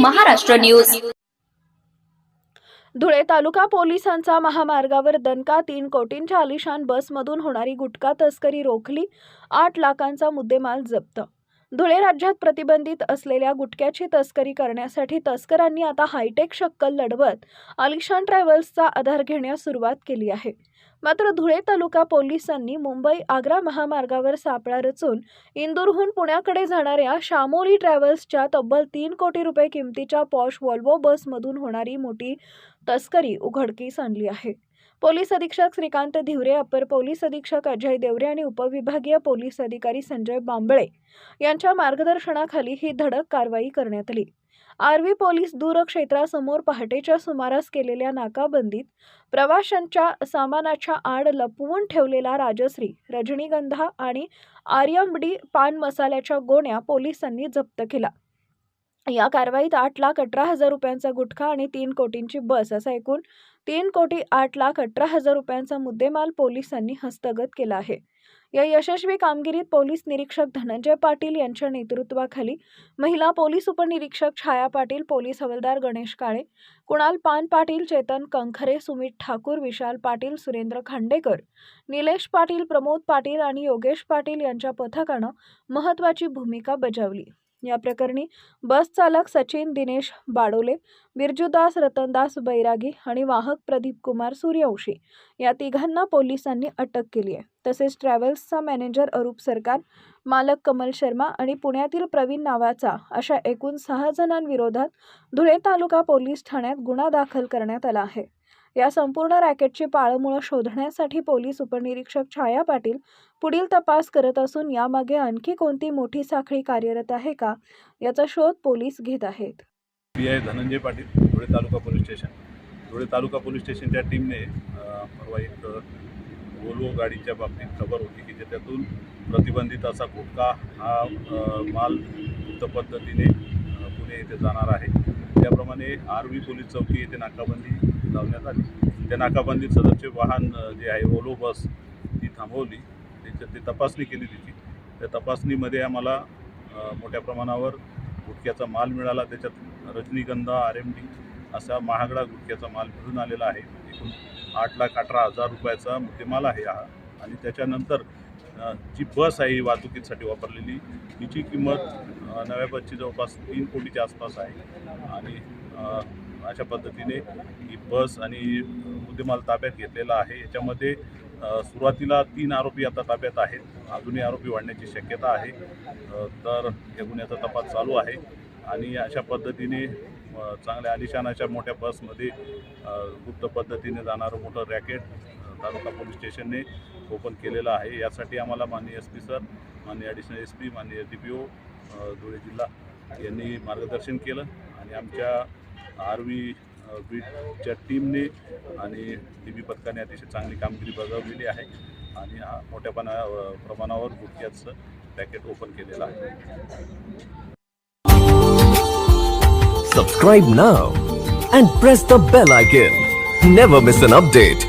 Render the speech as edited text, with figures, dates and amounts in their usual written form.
Maharashtra news. Dhule तालुका पोलिसांचा महामार्गावर दणका 3 कोटींच्या आलिशान बसमधून होणारी गुटखा तस्करी रोखली, 8 लाखांचा मुद्देमाल जप्त। धुळे राज्यात प्रतिबंधित असलेल्या गुटख्याची तस्करी करण्यासाठी तस्करांनी आता हायटेक शक्कल लढवत आलिशान ट्रॅव्हल्सचा आधार घेण्यास सुरुवात केली आहे। मात्र धुळे तालुका पोलिसांनी मुंबई-आग्रा महामार्गावर सापळा रचून इंदूरहून पुण्याकडे जाणाऱ्या शामोली ट्रॅव्हल्सच्या तब्बल 3 कोटी रुपये किमतीच्या पॉश व्हॉल्वो बसमधून होणारी मोठी तस्करी उघडकीस आणली आहे। पोलीस अधीक्षक श्रीकांत धिवरे, अपर पोलीस अधीक्षक अजय देवरे आणि उपविभागीय पोलीस अधिकारी संजय बांबळे यांच्या मार्गदर्शनाखाली ही धडक कारवाई करण्यात आली। आर्वी पोलीस दूर क्षेत्रासमोर पहाटेच्या सुमारास केलेल्या नाकाबंदीत प्रवाशांच्या सामानाच्या आड लपवून ठेवलेला राजश्री, रजनीगंधा आणि आर्यमडी पान मसाल्याच्या गोण्या पोलिसांनी जप्त केला। या कारवाईत 8,18,000 रुपयांचा गुटखा आणि 3 कोटींची बस असा एकूण 3,08,18,000 रुपयांचा मुद्देमाल पोलिसांनी हस्तगत केला आहे। या यशस्वी कामगिरीत पोलीस निरीक्षक धनंजय पाटील यांच्या नेतृत्वाखाली महिला पोलीस उपनिरीक्षक छाया पाटील, पोलीस हवालदार गणेश काळे, कुणाल पान पाटील, चेतन कंखरे, सुमित ठाकूर, विशाल पाटील, सुरेंद्र खांडेकर, निलेश पाटील, प्रमोद पाटील आणि योगेश पाटील यांच्या पथकानं महत्त्वाची भूमिका बजावली। या प्रकरणी बस चालक सचिन दिनेश बाडोले, बिरजूदास रतनदास बैरागी आणि वाहक प्रदीप कुमार सूर्यवंशी या तिघांना पोलिसांनी अटक केली आहे। तसेच ट्रॅव्हल्सचा मॅनेजर अरूप सरकार, मालक कमल शर्मा आणि पुण्यातील प्रवीण नावाचा अशा एकूण 6 जणांविरोधात धुळे तालुका पोलीस ठाण्यात गुन्हा दाखल करण्यात आला आहे। या संपूर्ण रॅकेटची पाळंमुळं शोधण्यासाठी पोलीस उपनिरीक्षक छाया पाटील पुढील तपास करत असून यामागे आणखी कोणती मोठी साखळी कार्यरत आहे का याचा शोध पोलीस घेत आहेत। पीआय धनंजय पाटील, धुळे तालुका पोलीस स्टेशन। धुळे तालुका पोलीस स्टेशनच्या टीमने परवा एक वोल्वो गाडीच्या बाबतीत खबर होती की ज्याच्यातून प्रतिबंधित असा गुटखा हा माल गुप्त पद्धतीने पुणे येथे जाणार आहे। त्याप्रमाणे आर्वी पोलीस चौकी येथे नाकाबंदी लावण्यात आली। त्या नाकाबंदीत सदरचे वाहन जे आहे वोल्वो बस ती थांबवली, ती तपासणी केली तिची। त्या तपासणीमध्ये आम्हाला मोठ्या प्रमाणावर गुटख्याचा माल मिळाला। त्याच्यात रजनीगंधा, आरएमडी असा महागडा गुटख्याचा माल मिळून आलेला आहे। एकूण 8,18,000 रुपयाचा मुद्देमाल आहे हा। आणि त्याच्यानंतर जी बस आहे ही वाहतुकीसाठी वापरलेली, हिची किंमत नव्या बसची जवळपास 3 कोटीच्या आसपास आहे। आणि अशा पद्धतीने ही बस आणि मुद्देमाल ताब्यात घेतलेला आहे। याच्यामध्ये सुरुवातीला 3 आरोपी आता ताब्यात आहेत, अजूनही आरोपी वाढण्याची शक्यता आहे। तर या गुन्ह्याचा तपास चालू आहे। आणि अशा पद्धतीने चांगल्या आलिशान अशा मोठ्या बसमध्ये गुप्त पद्धतीने जाणारं मोठं रॅकेट तालुका पोलीस स्टेशनने ओपन केलेलं आहे। यासाठी आम्हाला माननीय SP सर, माननीय ॲडिशनल SP, माननीय DPO धुळे जिल्हा यांनी मार्गदर्शन केलं। आणि आमच्या आर्वी बीटच्या टीमने आणि DB पथकाने अतिशय चांगली कामगिरी बजावलेली आहे। आणि हा मोठ्या प्रमाणावर गुटख्याचं पॅकेट ओपन केलेलं आहे। Subscribe now and press the bell icon. Never miss an update.